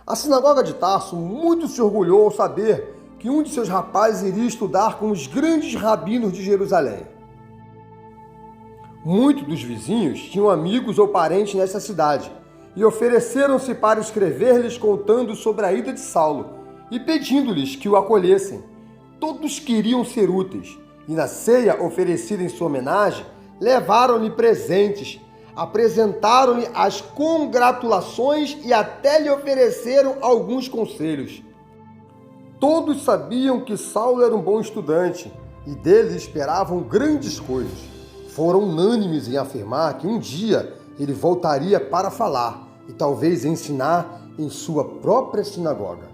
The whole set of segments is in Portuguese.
A sinagoga de Tarso muito se orgulhou ao saber que um de seus rapazes iria estudar com os grandes rabinos de Jerusalém. Muitos dos vizinhos tinham amigos ou parentes nessa cidade e ofereceram-se para escrever-lhes contando sobre a ida de Saulo e pedindo-lhes que o acolhessem. Todos queriam ser úteis e na ceia oferecida em sua homenagem levaram-lhe presentes, apresentaram-lhe as congratulações e até lhe ofereceram alguns conselhos. Todos sabiam que Saulo era um bom estudante e dele esperavam grandes coisas. Foram unânimes em afirmar que um dia ele voltaria para falar e talvez ensinar em sua própria sinagoga.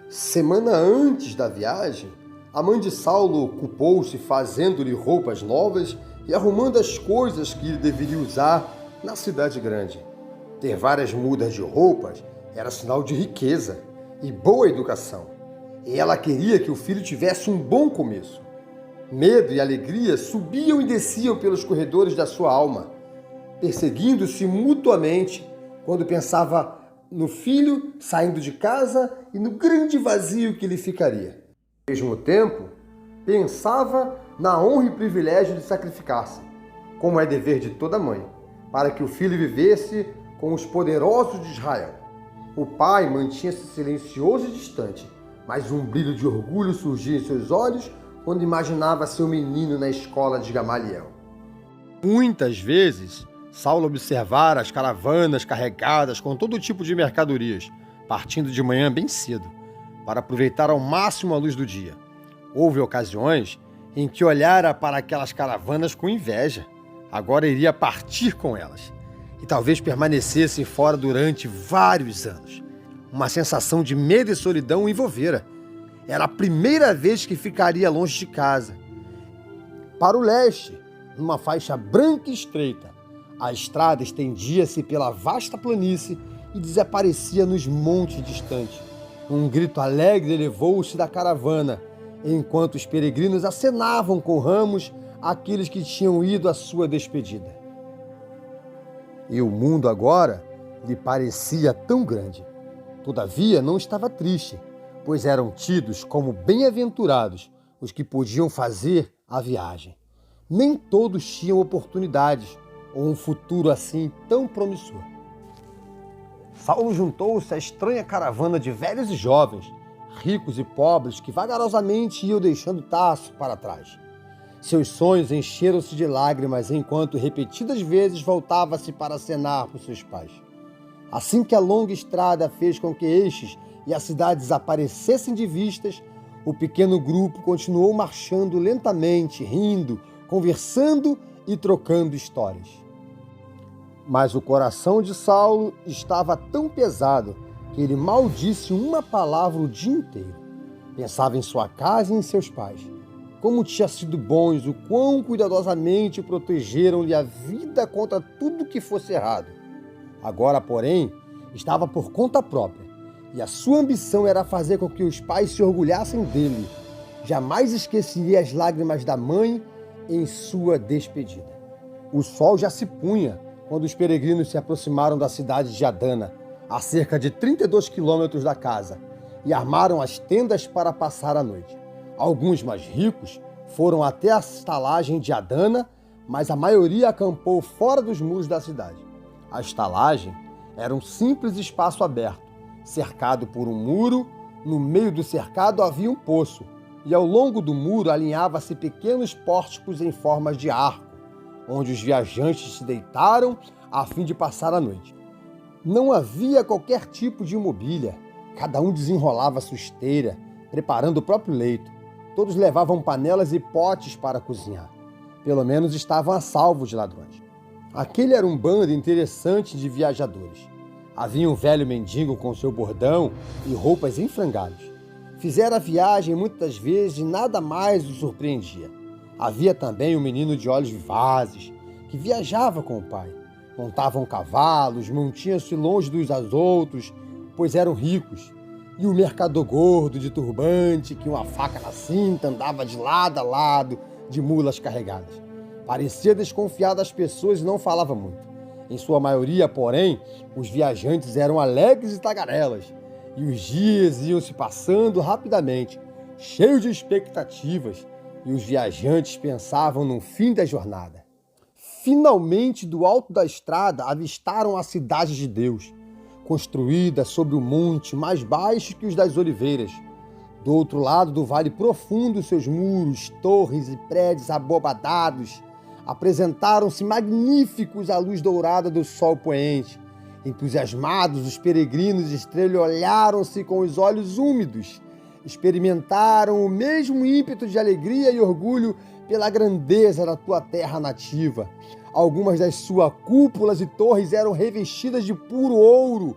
Semana antes da viagem, a mãe de Saulo ocupou-se fazendo-lhe roupas novas e arrumando as coisas que ele deveria usar na cidade grande. Ter várias mudas de roupas era sinal de riqueza e boa educação, e ela queria que o filho tivesse um bom começo. Medo e alegria subiam e desciam pelos corredores da sua alma, perseguindo-se mutuamente quando pensava no filho saindo de casa e no grande vazio que lhe ficaria. Ao mesmo tempo, pensava na honra e privilégio de sacrificar-se, como é dever de toda mãe, para que o filho vivesse com os poderosos de Israel. O pai mantinha-se silencioso e distante, mas um brilho de orgulho surgia em seus olhos quando imaginava seu menino na escola de Gamaliel. Muitas vezes, Saulo observara as caravanas carregadas com todo tipo de mercadorias, partindo de manhã bem cedo, para aproveitar ao máximo a luz do dia. Houve ocasiões em que olhara para aquelas caravanas com inveja. Agora iria partir com elas e talvez permanecesse fora durante vários anos. Uma sensação de medo e solidão o envolvera. Era a primeira vez que ficaria longe de casa. Para o leste, numa faixa branca e estreita, a estrada estendia-se pela vasta planície e desaparecia nos montes distantes. Um grito alegre elevou-se da caravana, enquanto os peregrinos acenavam com ramos àqueles que tinham ido à sua despedida. E o mundo agora lhe parecia tão grande. Todavia não estava triste, pois eram tidos como bem-aventurados os que podiam fazer a viagem. Nem todos tinham oportunidades ou um futuro assim tão promissor. Saulo juntou-se à estranha caravana de velhos e jovens, ricos e pobres, que vagarosamente iam deixando Tarso para trás. Seus sonhos encheram-se de lágrimas enquanto repetidas vezes voltava-se para acenar por seus pais. Assim que a longa estrada fez com que estes e a cidade desaparecessem de vistas, o pequeno grupo continuou marchando lentamente, rindo, conversando e trocando histórias. Mas o coração de Saulo estava tão pesado que ele mal disse uma palavra o dia inteiro. Pensava em sua casa e em seus pais. Como tinha sido bons, o quão cuidadosamente protegeram-lhe a vida contra tudo que fosse errado. Agora, porém, estava por conta própria, e a sua ambição era fazer com que os pais se orgulhassem dele. Jamais esqueceria as lágrimas da mãe em sua despedida. O sol já se punha quando os peregrinos se aproximaram da cidade de Adana, a cerca de 32 quilômetros da casa, e armaram as tendas para passar a noite. Alguns mais ricos foram até a estalagem de Adana, mas a maioria acampou fora dos muros da cidade. A estalagem era um simples espaço aberto, cercado por um muro. No meio do cercado havia um poço, e ao longo do muro alinhava-se pequenos pórticos em formas de arco, onde os viajantes se deitaram a fim de passar a noite. Não havia qualquer tipo de mobília. Cada um desenrolava sua esteira, preparando o próprio leito. Todos levavam panelas e potes para cozinhar. Pelo menos estavam a salvo de ladrões. Aquele era um bando interessante de viajadores. Havia um velho mendigo com seu bordão e roupas em frangalhos. Fizera a viagem muitas vezes e nada mais o surpreendia. Havia também um menino de olhos vivazes, que viajava com o pai. Montavam cavalos, mantinham-se longe dos outros, pois eram ricos. E o mercador gordo de turbante, que uma faca na cinta andava de lado a lado de mulas carregadas. Parecia desconfiar das pessoas e não falava muito. Em sua maioria, porém, os viajantes eram alegres e tagarelas, e os dias iam se passando rapidamente, cheios de expectativas, e os viajantes pensavam no fim da jornada. Finalmente, do alto da estrada, avistaram a cidade de Deus, construída sobre o monte mais baixo que os das Oliveiras. Do outro lado do vale profundo, seus muros, torres e prédios abobadados apresentaram-se magníficos à luz dourada do sol poente. Entusiasmados, os peregrinos estrelholharam-se com os olhos úmidos. Experimentaram o mesmo ímpeto de alegria e orgulho pela grandeza da tua terra nativa. Algumas das suas cúpulas e torres eram revestidas de puro ouro.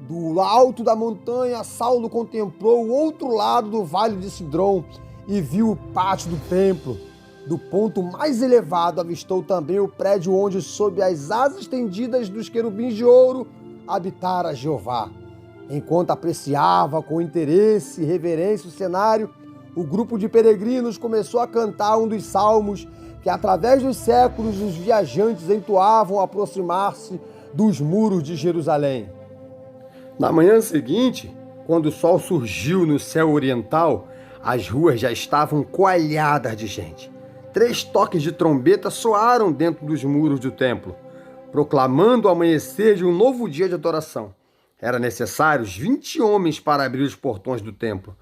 Do alto da montanha, Saulo contemplou o outro lado do vale de Cidrom e viu o pátio do templo. Do ponto mais elevado, avistou também o prédio onde, sob as asas estendidas dos querubins de ouro, habitara Jeová. Enquanto apreciava com interesse e reverência o cenário, o grupo de peregrinos começou a cantar um dos salmos que, através dos séculos, os viajantes entoavam ao aproximar-se dos muros de Jerusalém. Na manhã seguinte, quando o sol surgiu no céu oriental, as ruas já estavam coalhadas de gente. 3 toques de trombeta soaram dentro dos muros do templo, proclamando o amanhecer de um novo dia de adoração. Era necessários 20 homens para abrir os portões do templo.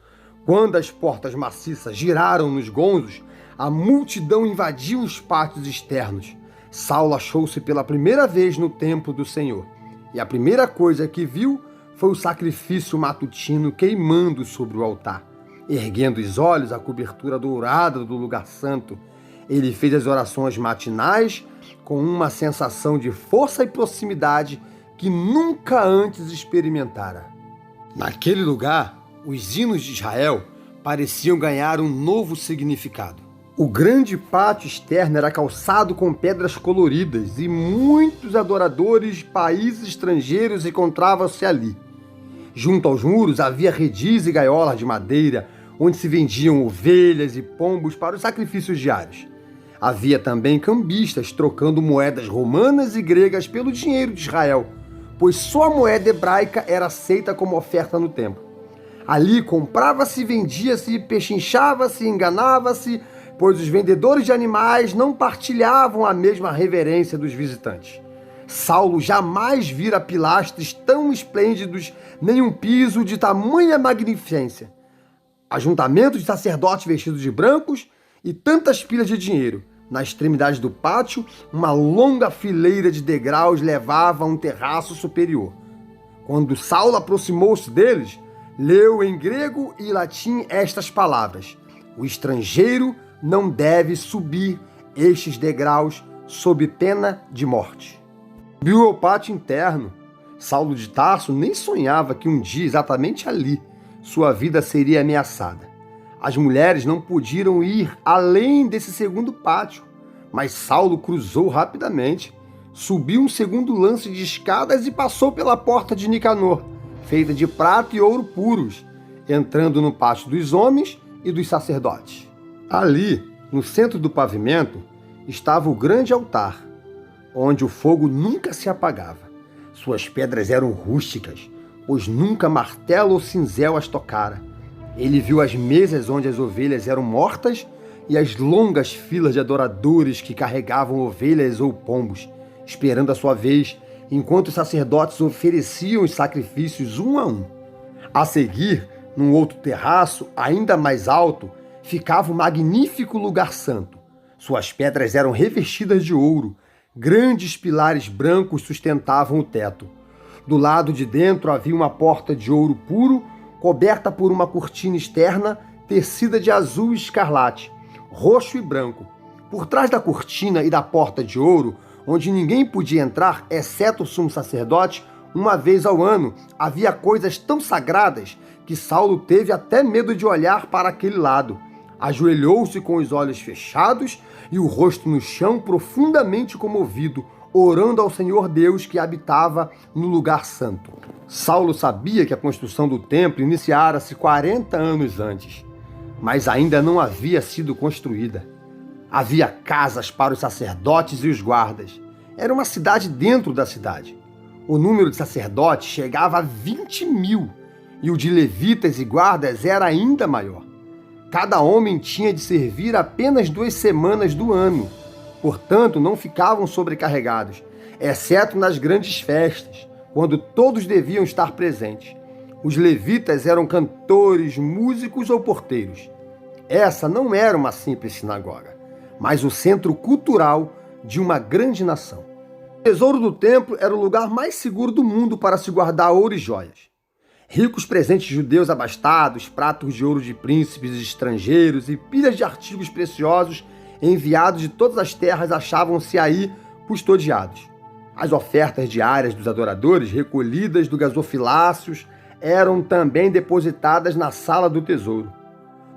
Quando as portas maciças giraram nos gonzos, a multidão invadiu os pátios externos. Saulo achou-se pela primeira vez no templo do Senhor, e a primeira coisa que viu foi o sacrifício matutino queimando sobre o altar. Erguendo os olhos à cobertura dourada do lugar santo, ele fez as orações matinais com uma sensação de força e proximidade que nunca antes experimentara. Naquele lugar, os hinos de Israel pareciam ganhar um novo significado. O grande pátio externo era calçado com pedras coloridas e muitos adoradores de países estrangeiros encontravam-se ali. Junto aos muros havia redis e gaiolas de madeira, onde se vendiam ovelhas e pombos para os sacrifícios diários. Havia também cambistas trocando moedas romanas e gregas pelo dinheiro de Israel, pois só a moeda hebraica era aceita como oferta no templo. Ali comprava-se, vendia-se, pechinchava-se, enganava-se, pois os vendedores de animais não partilhavam a mesma reverência dos visitantes. Saulo jamais vira pilastros tão esplêndidos, nem um piso de tamanha magnificência. Ajuntamento de sacerdotes vestidos de brancos e tantas pilhas de dinheiro. Na extremidade do pátio, uma longa fileira de degraus levava a um terraço superior. Quando Saulo aproximou-se deles, leu em grego e latim estas palavras: o estrangeiro não deve subir estes degraus sob pena de morte. Subiu ao pátio interno. Saulo de Tarso nem sonhava que um dia, exatamente ali, sua vida seria ameaçada. As mulheres não podiam ir além desse segundo pátio, mas Saulo cruzou rapidamente, subiu um segundo lance de escadas e passou pela porta de Nicanor, feita de prata e ouro puros, entrando no pátio dos homens e dos sacerdotes. Ali, no centro do pavimento, estava o grande altar, onde o fogo nunca se apagava. Suas pedras eram rústicas, pois nunca martelo ou cinzel as tocara. Ele viu as mesas onde as ovelhas eram mortas e as longas filas de adoradores que carregavam ovelhas ou pombos, esperando a sua vez, enquanto os sacerdotes ofereciam os sacrifícios um a um. A seguir, num outro terraço, ainda mais alto, ficava o magnífico lugar santo. Suas pedras eram revestidas de ouro, grandes pilares brancos sustentavam o teto. Do lado de dentro havia uma porta de ouro puro, coberta por uma cortina externa tecida de azul e escarlate, roxo e branco. Por trás da cortina e da porta de ouro, onde ninguém podia entrar, exceto o sumo sacerdote, uma vez ao ano, havia coisas tão sagradas que Saulo teve até medo de olhar para aquele lado. Ajoelhou-se com os olhos fechados e o rosto no chão, profundamente comovido, orando ao Senhor Deus que habitava no lugar santo. Saulo sabia que a construção do templo iniciara-se 40 anos antes, mas ainda não havia sido construída. Havia casas para os sacerdotes e os guardas, era uma cidade dentro da cidade. O número de sacerdotes chegava a 20.000 e o de levitas e guardas era ainda maior. Cada homem tinha de servir apenas 2 semanas do ano, portanto não ficavam sobrecarregados, exceto nas grandes festas, quando todos deviam estar presentes. Os levitas eram cantores, músicos ou porteiros. Essa não era uma simples sinagoga, mas o centro cultural de uma grande nação. O tesouro do templo era o lugar mais seguro do mundo para se guardar ouro e joias. Ricos presentes judeus abastados, pratos de ouro de príncipes estrangeiros e pilhas de artigos preciosos enviados de todas as terras achavam-se aí custodiados. As ofertas diárias dos adoradores, recolhidas do gasofiláceos, eram também depositadas na sala do tesouro.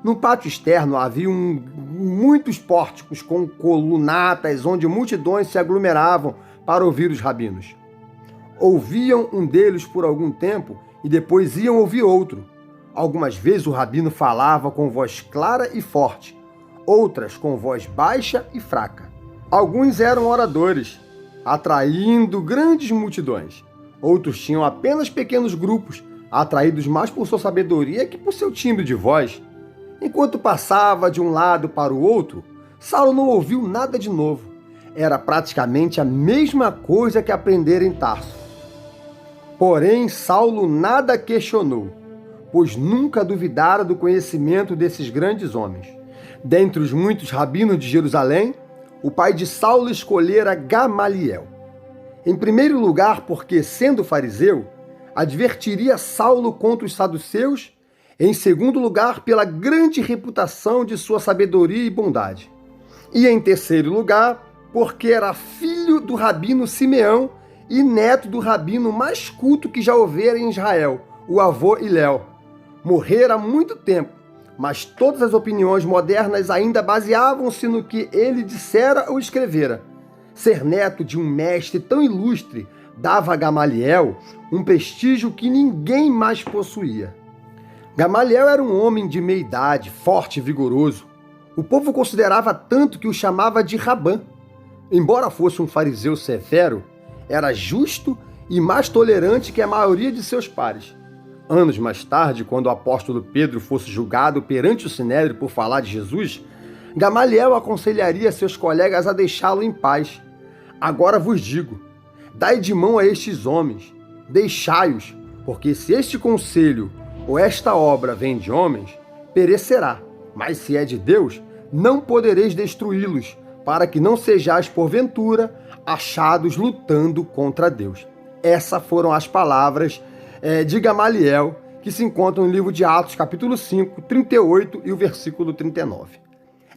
No pátio externo havia muitos pórticos com colunatas onde multidões se aglomeravam para ouvir os rabinos. Ouviam um deles por algum tempo e depois iam ouvir outro. Algumas vezes o rabino falava com voz clara e forte, outras com voz baixa e fraca. Alguns eram oradores, atraindo grandes multidões. Outros tinham apenas pequenos grupos, atraídos mais por sua sabedoria que por seu timbre de voz. Enquanto passava de um lado para o outro, Saulo não ouviu nada de novo. Era praticamente a mesma coisa que aprender em Tarso. Porém, Saulo nada questionou, pois nunca duvidara do conhecimento desses grandes homens. Dentre os muitos rabinos de Jerusalém, o pai de Saulo escolhera Gamaliel. Em primeiro lugar, porque, sendo fariseu, advertiria Saulo contra os saduceus. Em segundo lugar, pela grande reputação de sua sabedoria e bondade. E em terceiro lugar, porque era filho do rabino Simeão e neto do rabino mais culto que já houvera em Israel, o avô Hilel. Morrera há muito tempo, mas todas as opiniões modernas ainda baseavam-se no que ele dissera ou escrevera. Ser neto de um mestre tão ilustre dava a Gamaliel um prestígio que ninguém mais possuía. Gamaliel era um homem de meia idade, forte e vigoroso. O povo considerava tanto que o chamava de Rabã. Embora fosse um fariseu severo, era justo e mais tolerante que a maioria de seus pares. Anos mais tarde, quando o apóstolo Pedro fosse julgado perante o Sinédrio por falar de Jesus, Gamaliel aconselharia seus colegas a deixá-lo em paz. Agora vos digo, dai de mão a estes homens, deixai-os, porque se este conselho ou esta obra vem de homens, perecerá. Mas se é de Deus, não podereis destruí-los, para que não sejais, porventura, achados lutando contra Deus. Essas foram as palavras de Gamaliel, que se encontram no livro de Atos, capítulo 5, 38 e o versículo 39.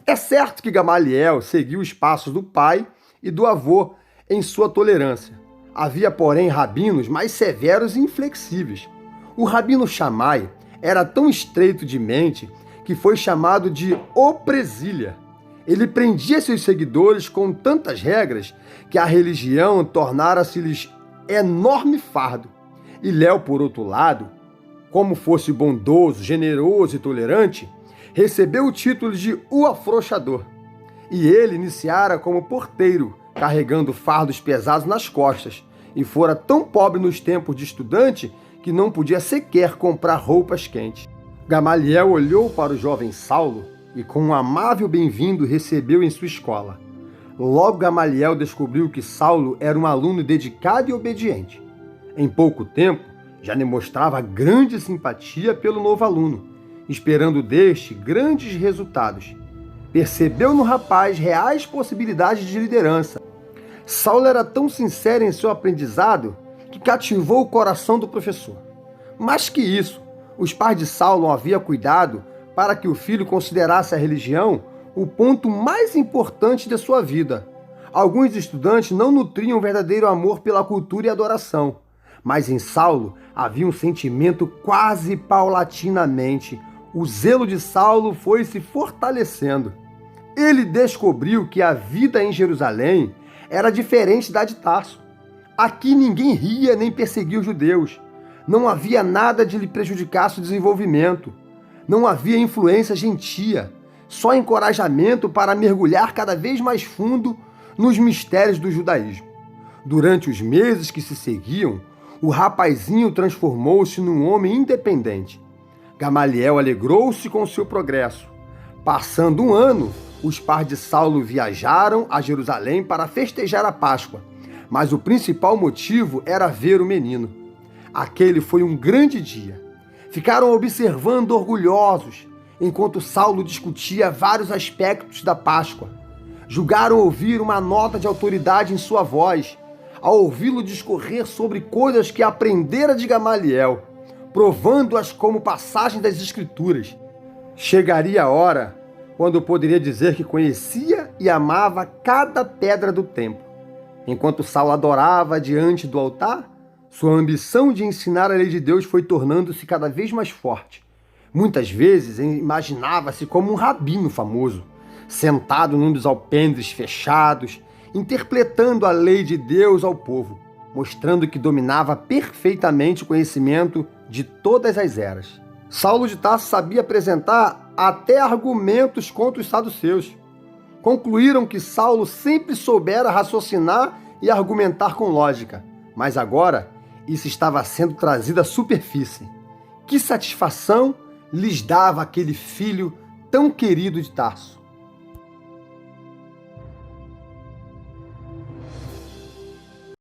É certo que Gamaliel seguiu os passos do pai e do avô em sua tolerância. Havia, porém, rabinos mais severos e inflexíveis. O rabino Shammai era tão estreito de mente que foi chamado de O Presília. Ele prendia seus seguidores com tantas regras que a religião tornara-se-lhes enorme fardo. Hilel, por outro lado, como fosse bondoso, generoso e tolerante, recebeu o título de O Afrouxador. E ele iniciara como porteiro, carregando fardos pesados nas costas, e fora tão pobre nos tempos de estudante que não podia sequer comprar roupas quentes. Gamaliel olhou para o jovem Saulo e com um amável bem-vindo recebeu em sua escola. Logo Gamaliel descobriu que Saulo era um aluno dedicado e obediente. Em pouco tempo, já demonstrava grande simpatia pelo novo aluno, esperando deste grandes resultados. Percebeu no rapaz reais possibilidades de liderança. Saulo era tão sincero em seu aprendizado que cativou o coração do professor. Mais que isso, os pais de Saulo haviam cuidado para que o filho considerasse a religião o ponto mais importante de sua vida. Alguns estudantes não nutriam verdadeiro amor pela cultura e adoração, mas em Saulo havia um sentimento quase paulatinamente. O zelo de Saulo foi se fortalecendo. Ele descobriu que a vida em Jerusalém era diferente da de Tarso. Aqui ninguém ria nem perseguia os judeus. Não havia nada de lhe prejudicar seu desenvolvimento. Não havia influência gentia, só encorajamento para mergulhar cada vez mais fundo nos mistérios do judaísmo. Durante os meses que se seguiam, o rapazinho transformou-se num homem independente. Gamaliel alegrou-se com seu progresso. Passando um ano, os pais de Saulo viajaram a Jerusalém para festejar a Páscoa, mas o principal motivo era ver o menino. Aquele foi um grande dia. Ficaram observando orgulhosos, enquanto Saulo discutia vários aspectos da Páscoa. Julgaram ouvir uma nota de autoridade em sua voz, ao ouvi-lo discorrer sobre coisas que aprendera de Gamaliel, provando-as como passagem das Escrituras. Chegaria a hora quando poderia dizer que conhecia e amava cada pedra do templo. Enquanto Saulo adorava diante do altar, sua ambição de ensinar a lei de Deus foi tornando-se cada vez mais forte. Muitas vezes imaginava-se como um rabino famoso, sentado num dos alpendres fechados, interpretando a lei de Deus ao povo, mostrando que dominava perfeitamente o conhecimento de todas as eras. Saulo de Tarso sabia apresentar até argumentos contra os saduceus. Concluíram que Saulo sempre soubera raciocinar e argumentar com lógica, mas agora isso estava sendo trazido à superfície. Que satisfação lhes dava aquele filho tão querido de Tarso!